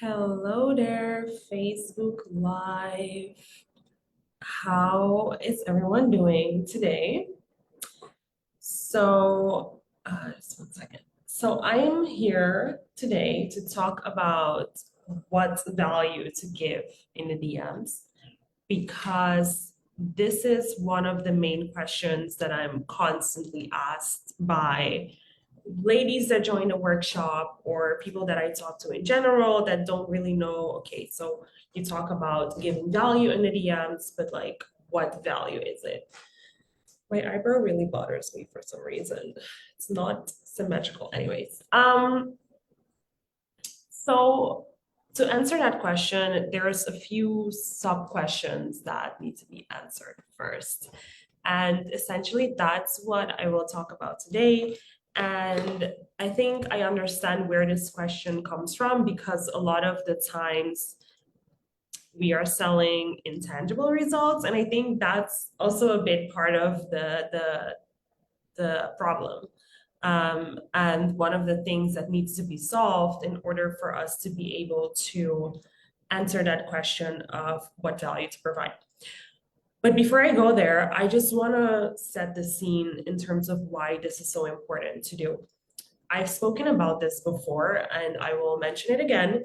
Hello there, Facebook Live. How is everyone doing today? Just one second. So, I am here today to talk about what value to give in the DMs because this is one of the main questions that I'm constantly asked by ladies that join the workshop or people that I talk to in general that don't really know, okay, so you talk about giving value in the DMs, but like what value is it? My eyebrow really bothers me for some reason. It's not symmetrical. Anyways, so to answer that question, there's a few sub questions that need to be answered first. And essentially, that's what I will talk about today. And I think I understand where this question comes from because a lot of the times we are selling intangible results. And I think that's also a big part of the problem. And one of the things that needs to be solved in order for us to be able to answer that question of what value to provide. But before I go there, I just want to set the scene in terms of why this is so important to do. I've spoken about this before, and I will mention it again,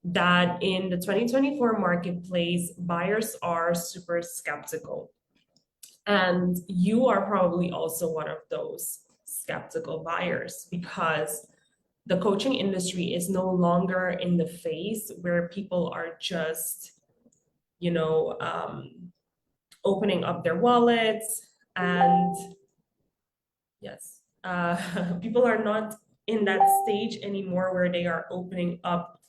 that in the 2024 marketplace, buyers are super skeptical. And you are probably also one of those skeptical buyers because the coaching industry is no longer in the phase where people are just, you know, opening up their wallets and yes, people are not in that stage anymore where they are opening up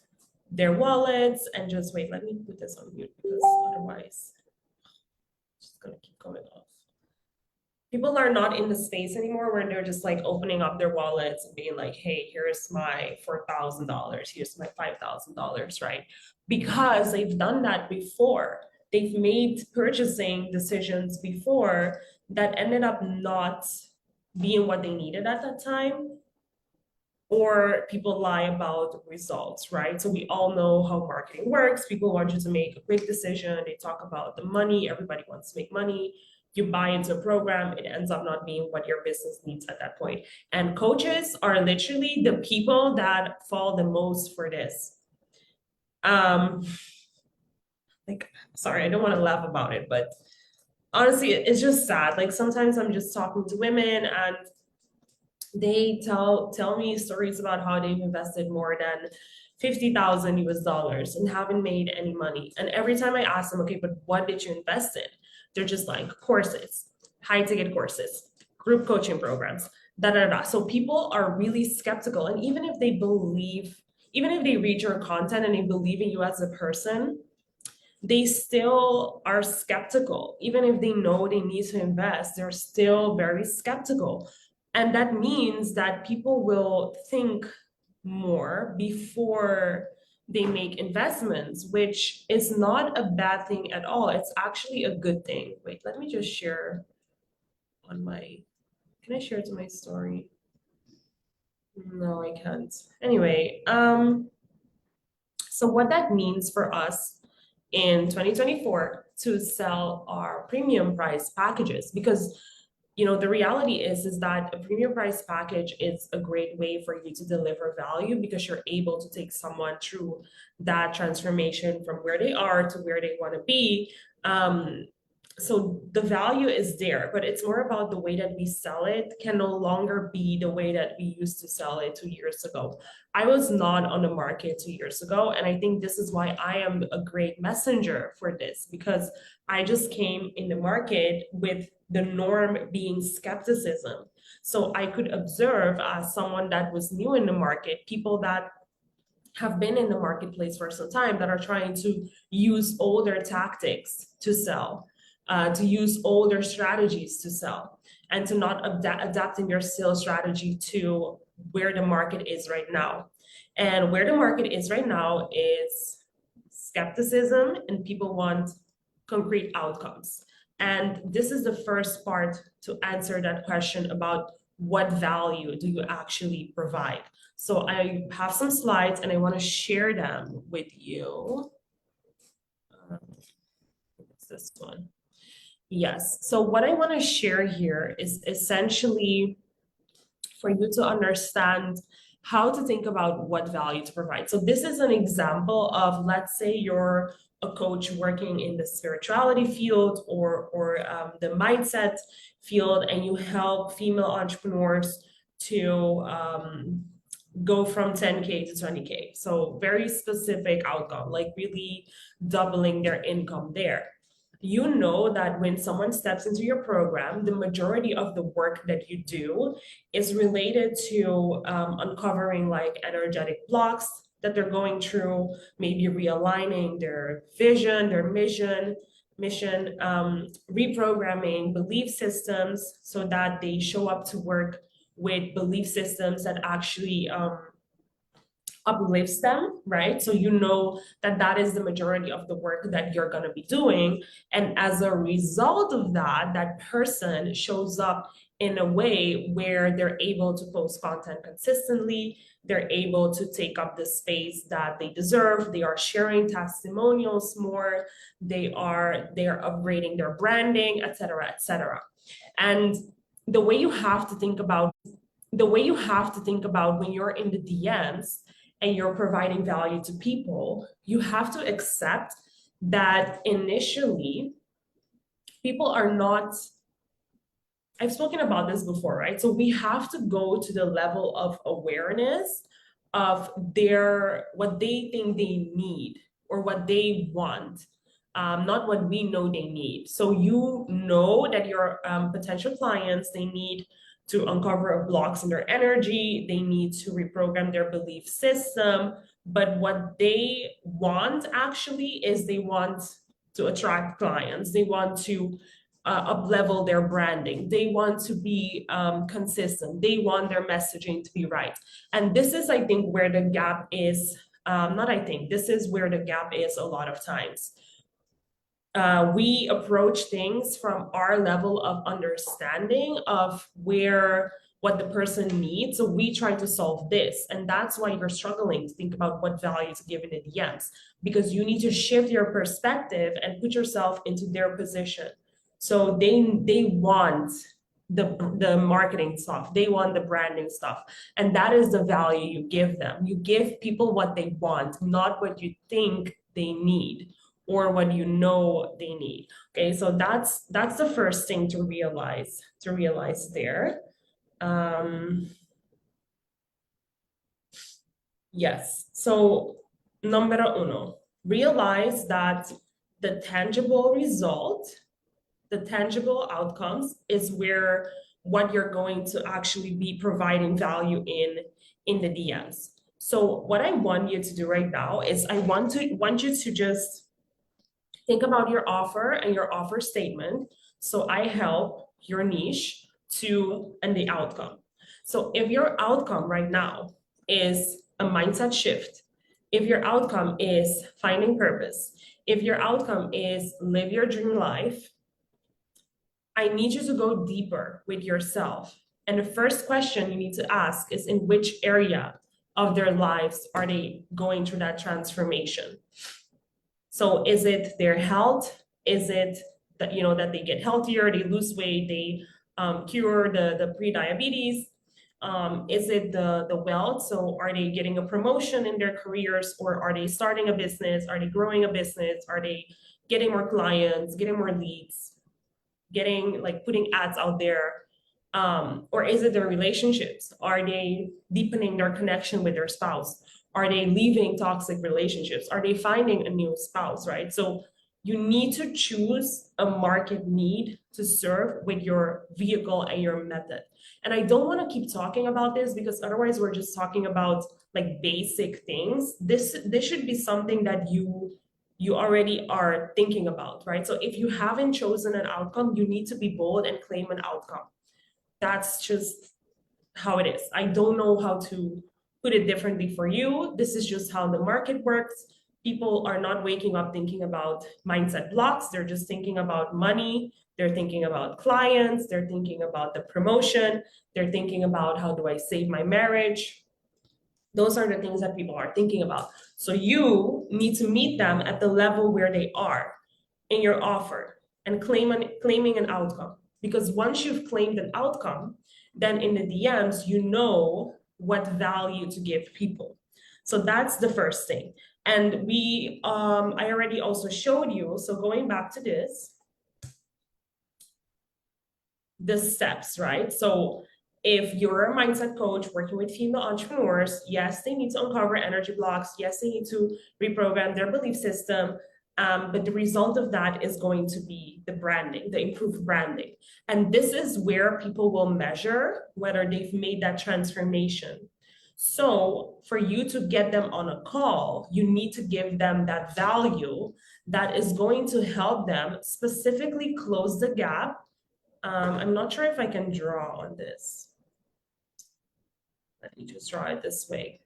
their wallets and just wait, let me put this on mute because otherwise it's just gonna keep going off. People are not in the space anymore where they're just like opening up their wallets and being like, hey, here's my $4,000, here's my $5,000, right? Because they've done that before. They've made purchasing decisions before that ended up not being what they needed at that time, or people lie about results, right? So we all know how marketing works. People want you to make a quick decision. They talk about the money. Everybody wants to make money. You buy into a program, it ends up not being what your business needs at that point. And coaches are literally the people that fall the most for this. Um, like, sorry, I don't want to laugh about it, but honestly, it's just sad. Like sometimes I'm just talking to women and they tell me stories about how they've invested more than 50,000 US dollars and haven't made any money. And every time I ask them, okay, but what did you invest in? They're just like courses, high ticket courses, group coaching programs, da da da. So people are really skeptical. And even if they believe, even if they read your content and they believe in you as a person, they still are skeptical. Even if they know they need to invest, they're still very skeptical. And that means that people will think more before they make investments, which is not a bad thing at all. It's actually a good thing. Wait, let me just share on my, can I share to my story? No, I can't. Anyway, so what that means for us in 2024 to sell our premium price packages, because the reality is that a premium price package is a great way for you to deliver value because you're able to take someone through that transformation from where they are to where they want to be. So the value is there, but it's more about the way that we sell it can no longer be the way that we used to sell it 2 years ago. I was not on the market 2 years ago, and I think this is why I am a great messenger for this, because I just came in the market with the norm being skepticism. So I could observe as someone that was new in the market, people that have been in the marketplace for some time that are trying to use older tactics to sell, to use older strategies to sell, and to not adapting your sales strategy to where the market is right now. And where the market is right now is skepticism, and people want concrete outcomes. And this is the first part to answer that question about what value do you actually provide? So I have some slides and I want to share them with you. It's this one. Yes. So what I want to share here is essentially for you to understand how to think about what value to provide. So this is an example of, let's say you're a coach working in the spirituality field or the mindset field, and you help female entrepreneurs to go from 10K to 20K. So very specific outcome, like really doubling their income there. You know that when someone steps into your program, the majority of the work that you do is related to uncovering like energetic blocks that they're going through, maybe realigning their vision, their mission, reprogramming belief systems so that they show up to work with belief systems that actually uplifts them, right? So you know that that is the majority of the work that you're going to be doing. And as a result of that, that person shows up in a way where they're able to post content consistently, they're able to take up the space that they deserve, they are sharing testimonials more, they're upgrading their branding, et cetera, et cetera. And the way you have to think about when you're in the DMs and you're providing value to people, you have to accept that initially people are not, I've spoken about this before, right? So we have to go to the level of awareness of what they think they need or what they want, not what we know they need. So you know that your potential clients, they need to uncover blocks in their energy, they need to reprogram their belief system. But what they want actually is they want to attract clients, they want to up level their branding, they want to be consistent, they want their messaging to be right. And this is, I think, where the gap is. Not I think, this is where the gap is a lot of times. We approach things from our level of understanding of what the person needs. So we try to solve this. And that's why you're struggling to think about what value to give in the DMs, because you need to shift your perspective and put yourself into their position. So they want the marketing stuff, they want the branding stuff. And that is the value you give them. You give people what they want, not what you think they need or what you know they need. Okay, so that's the first thing to realize there. Yes, so numero uno, realize that the tangible result, the tangible outcomes is where what you're going to actually be providing value in the DMs. So what I want you to do right now is I want you to just think about your offer and your offer statement. So I help your niche and the outcome. So if your outcome right now is a mindset shift, if your outcome is finding purpose, if your outcome is live your dream life, I need you to go deeper with yourself. And the first question you need to ask is, in which area of their lives are they going through that transformation? So is it their health? Is it that, that they get healthier, they lose weight, they cure the pre-diabetes? Is it the wealth? So are they getting a promotion in their careers, or are they starting a business? Are they growing a business? Are they getting more clients, getting more leads, putting ads out there? Or is it their relationships? Are they deepening their connection with their spouse? Are they leaving toxic relationships? Are they finding a new spouse, right? So you need to choose a market need to serve with your vehicle and your method. And I don't want to keep talking about this because otherwise we're just talking about like basic things. This should be something that you already are thinking about, right? So if you haven't chosen an outcome, you need to be bold and claim an outcome. That's just how it is. I don't know how to put it differently for you. This is just how the market works. people are not waking up thinking about mindset blocks. They're just thinking about money. They're thinking about clients. They're thinking about the promotion. They're thinking about how do I save my marriage. Those are the things that people are thinking about. So you need to meet them at the level where they are in your offer and claiming an outcome. Because once you've claimed an outcome, then in the DMs, you know what value to give people. So that's the first thing. And I already also showed you, so going back to this, the steps, right? So if you're a mindset coach working with female entrepreneurs, yes, they need to uncover energy blocks. Yes, they need to reprogram their belief system. But the result of that is going to be the branding, the improved branding. And this is where people will measure whether they've made that transformation. So for you to get them on a call, you need to give them that value that is going to help them specifically close the gap. I'm not sure if I can draw on this. Let me just draw it this way.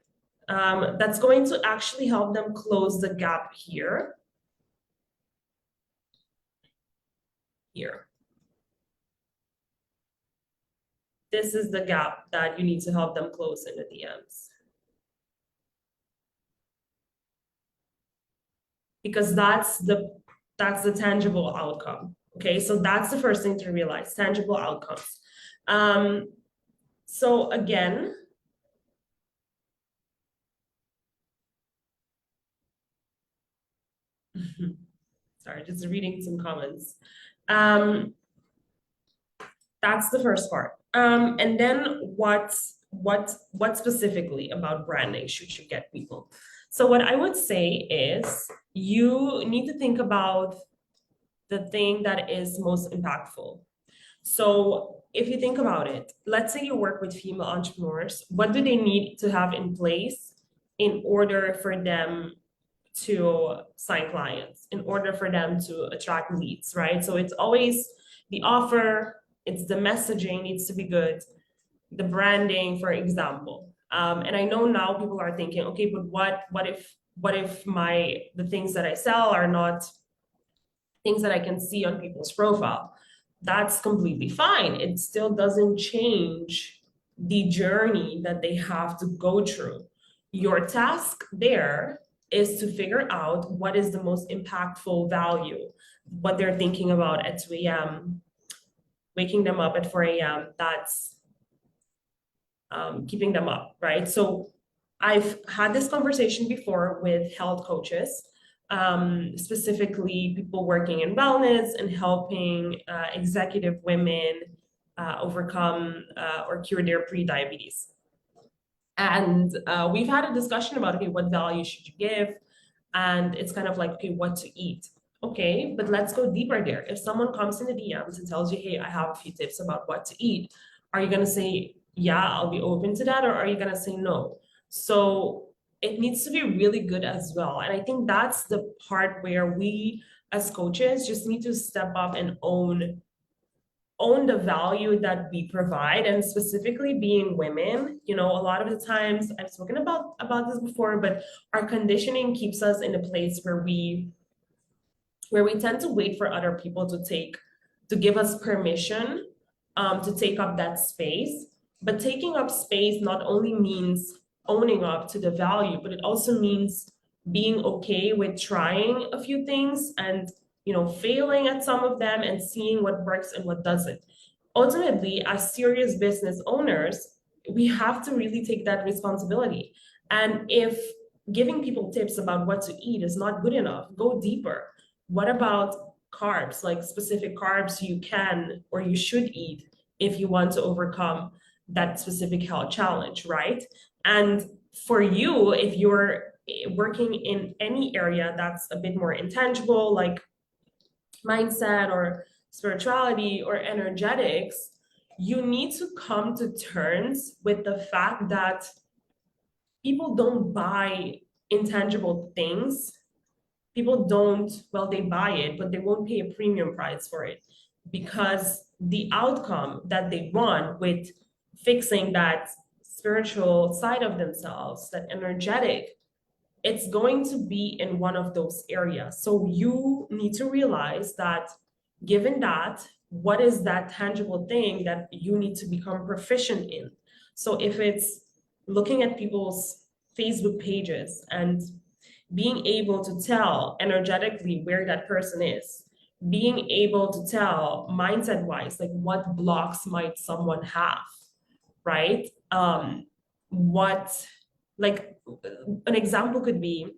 That's going to actually help them close the gap here. Here. This is the gap that you need to help them close in the DMs. Because that's the tangible outcome. Okay, so that's the first thing to realize, tangible outcomes. So again, sorry, just reading some comments. That's the first part. And then what specifically about branding should you get people? So what I would say is you need to think about the thing that is most impactful. So if you think about it, let's say you work with female entrepreneurs, what do they need to have in place in order for them to sign clients, in order for them to attract leads, right? So it's always the offer, it's the messaging needs to be good, the branding, for example. And I know now people are thinking, okay, but what if the things that I sell are not things that I can see on people's profile? That's completely fine. It still doesn't change the journey that they have to go through. Your task there is to figure out what is the most impactful value, what they're thinking about at 2 a.m., waking them up at 4 a.m. That's keeping them up, right? So I've had this conversation before with health coaches, specifically people working in wellness and helping executive women overcome or cure their pre-diabetes. And we've had a discussion about, okay, what value should you give? And it's kind of like, okay, what to eat. Okay, but let's go deeper there. If someone comes in the DMs and tells you, hey, I have a few tips about what to eat, are you going to say, yeah, I'll be open to that? Or are you going to say no? So it needs to be really good as well. And I think that's the part where we as coaches just need to step up and own the value that we provide. And specifically being women, you know, a lot of the times I've spoken about this before, but our conditioning keeps us in a place where we tend to wait for other people to give us permission to take up that space. But taking up space not only means owning up to the value, but it also means being okay with trying a few things and, you know, failing at some of them and seeing what works and what doesn't. Ultimately, as serious business owners, we have to really take that responsibility. And if giving people tips about what to eat is not good enough, go deeper. What about carbs, like specific carbs you can or you should eat if you want to overcome that specific health challenge, right? And for you, if you're working in any area that's a bit more intangible, like mindset or spirituality or energetics, you need to come to terms with the fact that people don't buy intangible things. People don't, well, they buy it, but they won't pay a premium price for it because the outcome that they want with fixing that spiritual side of themselves, that energetic it's going to be in one of those areas. So you need to realize that given that, what is that tangible thing that you need to become proficient in? So if it's looking at people's Facebook pages and being able to tell energetically where that person is, being able to tell mindset wise, like what blocks might someone have, right? What, like, an example could be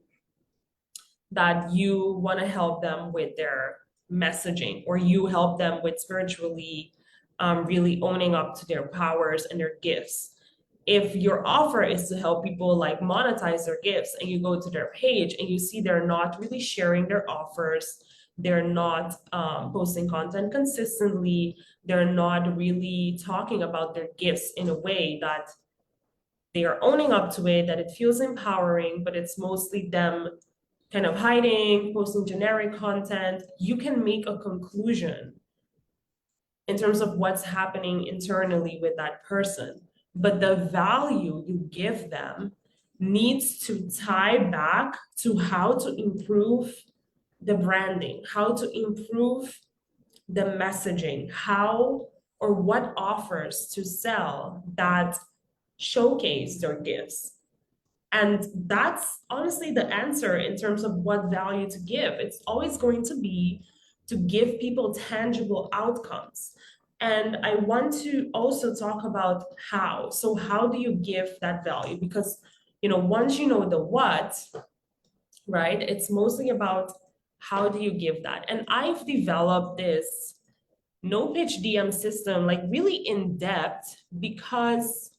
that you want to help them with their messaging, or you help them with spiritually really owning up to their powers and their gifts. If your offer is to help people like monetize their gifts, and you go to their page and you see they're not really sharing their offers, they're not posting content consistently, they're not really talking about their gifts in a way that they are owning up to it, that it feels empowering, but it's mostly them kind of hiding, posting generic content, you can make a conclusion in terms of what's happening internally with that person. But the value you give them needs to tie back to how to improve the branding, how to improve the messaging, how or what offers to sell that showcase their gifts. And that's honestly the answer in terms of what value to give. It's always going to be to give people tangible outcomes. And I want to also talk about how. So, how do you give that value? Because, once you know the what, right, it's mostly about how do you give that. And I've developed this no pitch DM system, like really in depth, because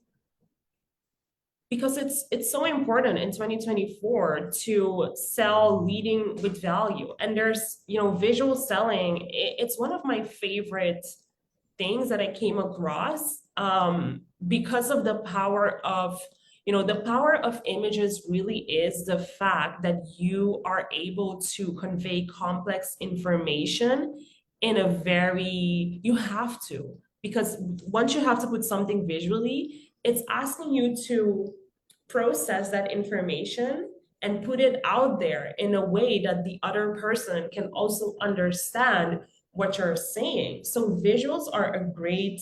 it's so important in 2024 to sell leading with value. And there's, visual selling, it's one of my favorite things that I came across, because of the power of, the power of images really is the fact that you are able to convey complex information in a very, you have to, because once you have to put something visually, it's asking you to process that information and put it out there in a way that the other person can also understand what you're saying. So visuals are a great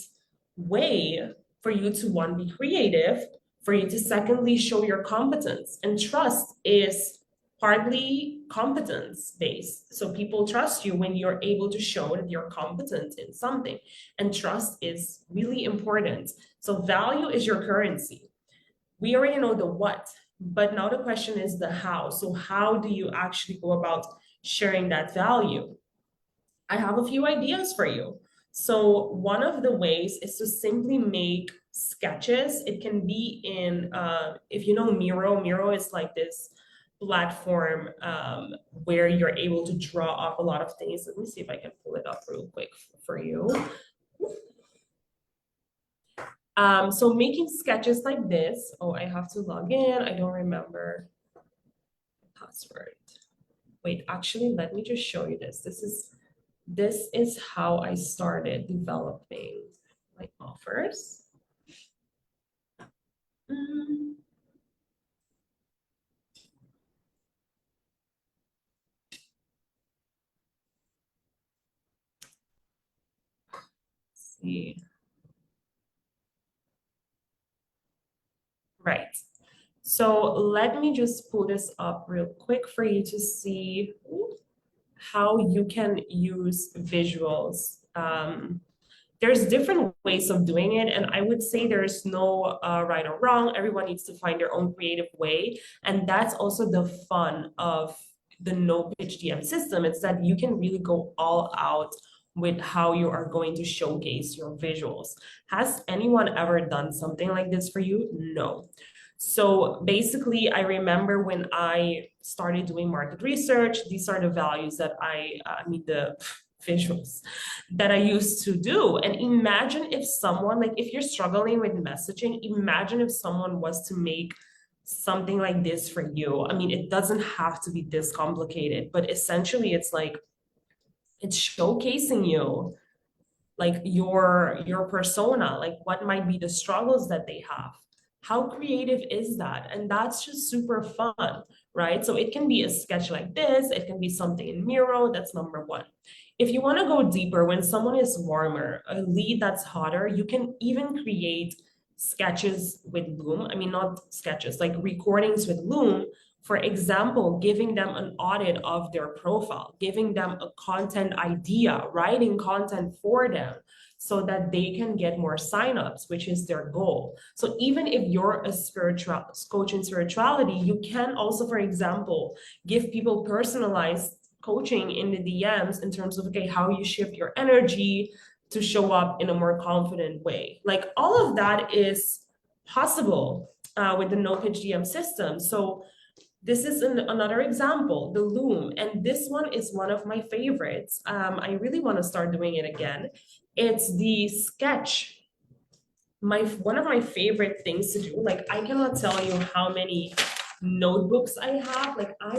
way for you to, one, be creative, for you to secondly show your competence. And trust is partly competence based. So people trust you when you're able to show that you're competent in something. And trust is really important. So value is your currency. We already know the what, but now the question is the how. So how do you actually go about sharing that value? I have a few ideas for you. So one of the ways is to simply make sketches. It can be in, if you know Miro, Miro is like this platform where you're able to draw up a lot of things. Let me see if I can pull it up real quick for you. So making sketches like this, oh, I have to log in. I don't remember the password. Wait, actually, let me just show you this. This is how I started developing my offers. Let's see. Right. So let me just pull this up real quick for you to see how you can use visuals. There's different ways of doing it, and I would say there's no right or wrong. Everyone needs to find their own creative way, and that's also the fun of the no pitch DM system. It's that you can really go all out with how you are going to showcase your visuals. Has anyone ever done something like this for you? No. So basically, I remember when I started doing market research, these are the values that the visuals that I used to do. And imagine if someone, like if you're struggling with messaging, imagine if someone was to make something like this for you. I mean, it doesn't have to be this complicated, but essentially it's like, it's showcasing you, like your persona, like what might be the struggles that they have. How creative is that? And that's just super fun, right? So it can be a sketch like this, it can be something in Miro, that's number one. If you want to go deeper, when someone is warmer, a lead that's hotter, you can even create sketches with Loom. I mean, not sketches, like recordings with Loom. For example, giving them an audit of their profile, giving them a content idea, writing content for them so that they can get more signups, which is their goal. So even if you're a spiritual coach in spirituality, you can also, for example, give people personalized coaching in the DMs in terms of, okay, how you shift your energy to show up in a more confident way. Like all of that is possible with the no pitch DM system. So this is another example, the Loom, and this one is one of my favorites. I really want to start doing it again. It's the sketch. One of my favorite things to do. Like I cannot tell you how many notebooks I have. Like I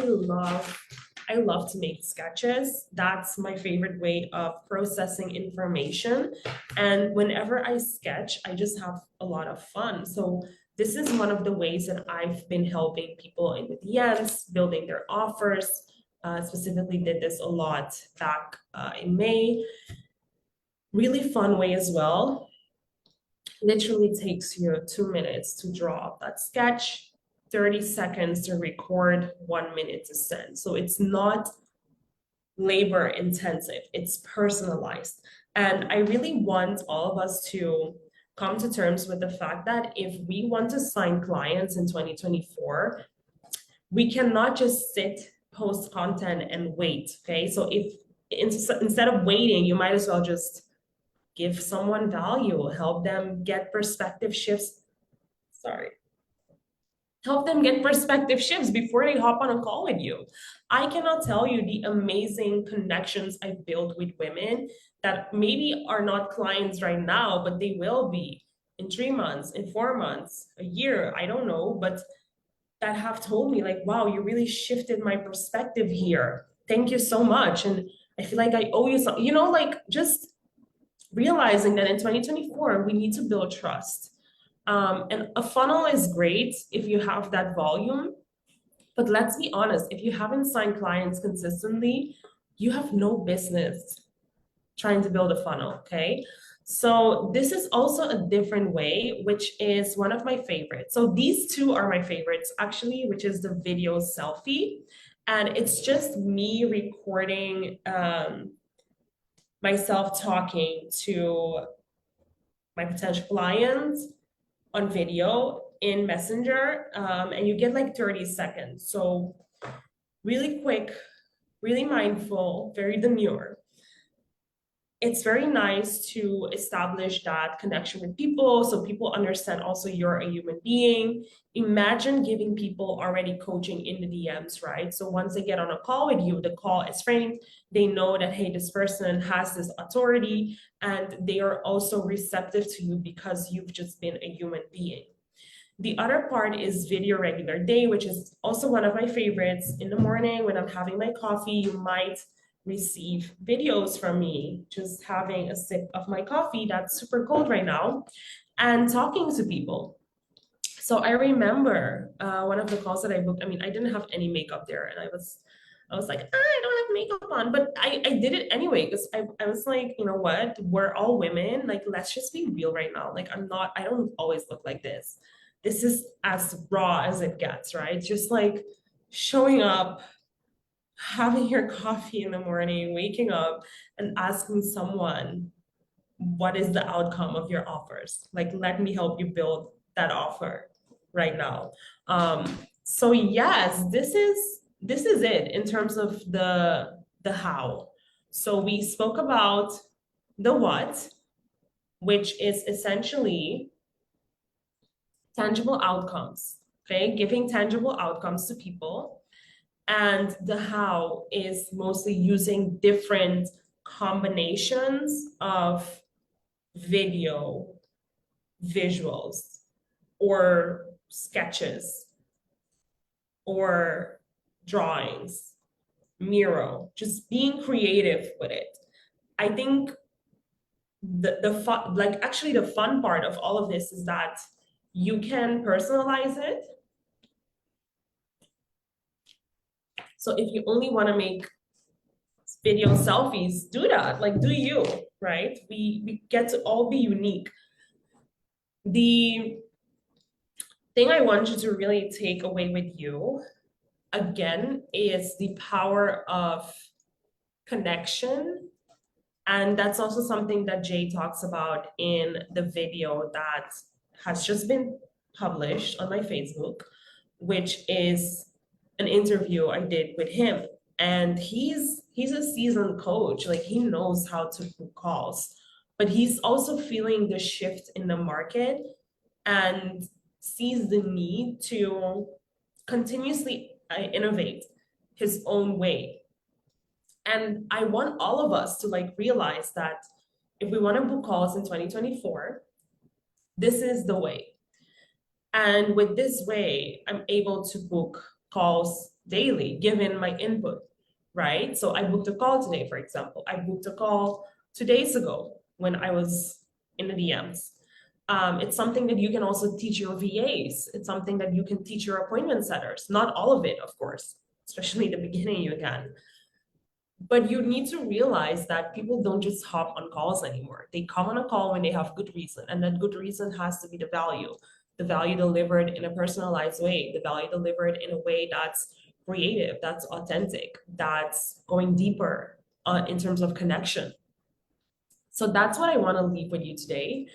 love to make sketches. That's my favorite way of processing information. And whenever I sketch, I just have a lot of fun. So this is one of the ways that I've been helping people in the DMs, building their offers. Specifically did this a lot back in May. Really fun way as well. Literally takes you 2 minutes to draw up that sketch, 30 seconds to record, 1 minute to send. So it's not labor intensive, it's personalized. And I really want all of us to come to terms with the fact that if we want to sign clients in 2024, we cannot just sit, post content and wait. Okay. So if instead of waiting, you might as well just give someone value, help them get perspective shifts. Sorry. Help them get perspective shifts before they hop on a call with you. I cannot tell you the amazing connections I've built with women that maybe are not clients right now, but they will be in 3 months, in 4 months, a year, I don't know, but that have told me like, wow, you really shifted my perspective here. Thank you so much. And I feel like I owe you something, like just realizing that in 2024, we need to build trust. And a funnel is great if you have that volume. But let's be honest, if you haven't signed clients consistently, you have no business trying to build a funnel, okay? So this is also a different way, which is one of my favorites. So these two are my favorites, actually, which is the video selfie. And it's just me recording myself talking to my potential clients on video in Messenger, and you get like 30 seconds. So really quick, really mindful, very demure. It's very nice to establish that connection with people so people understand also you're a human being. Imagine giving people already coaching in the DMs, right? So once they get on a call with you, the call is framed. They know that, hey, this person has this authority, and they are also receptive to you because you've just been a human being. The other part is video regular day, which is also one of my favorites. In the morning when I'm having my coffee, you might receive videos from me, just having a sip of my coffee that's super cold right now, and talking to people. So I remember one of the calls that I booked. I mean, I didn't have any makeup there, and I was like, I don't have makeup on, but I did it anyway because I was like, you know what? We're all women. Like, let's just be real right now. Like, I don't always look like this. This is as raw as it gets, right? Just like showing up, having your coffee in the morning, waking up and asking someone, what is the outcome of your offers? Like, let me help you build that offer right now. So yes, this is it in terms of the how. So we spoke about the what, which is essentially tangible outcomes, okay? Giving tangible outcomes to people. And the how is mostly using different combinations of video, visuals, or sketches, or drawings, Miro, just being creative with it. I think the fun, like actually the fun part of all of this is that you can personalize it. So if you only want to make video selfies, do that. Like, do you, right? We get to all be unique. The thing I want you to really take away with you again is the power of connection. And that's also something that Jay talks about in the video that has just been published on my Facebook, which is an interview I did with him. And he's a seasoned coach, like he knows how to book calls, but he's also feeling the shift in the market and sees the need to continuously innovate his own way. And I want all of us to like realize that if we want to book calls in 2024, this is the way. And with this way, I'm able to book calls daily given my input, right? So I booked a call today, for example. I booked a call 2 days ago when I was in the DMs. It's something that you can also teach your VAs. It's something that you can teach your appointment setters. Not all of it, of course, especially the beginning you can. But you need to realize that people don't just hop on calls anymore. They come on a call when they have good reason, and that good reason has to be the value delivered in a personalized way, the value delivered in a way that's creative, that's authentic, that's going deeper in terms of connection. So that's what I want to leave with you today.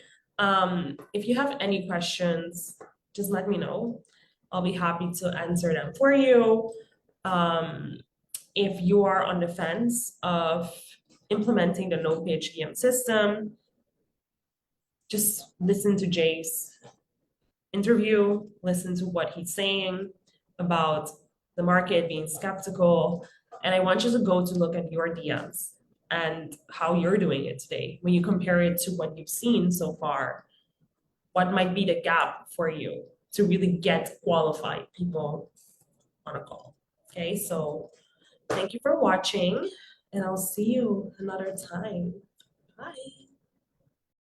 If you have any questions, just let me know. I'll be happy to answer them for you. If you are on the fence of implementing the no PHDM system, just listen to Jay's interview, listen to what he's saying about the market being skeptical. And I want you to go to look at your DMs and how you're doing it today. When you compare it to what you've seen so far, what might be the gap for you to really get qualified people on a call? Okay, so thank you for watching, and I'll see you another time. Bye.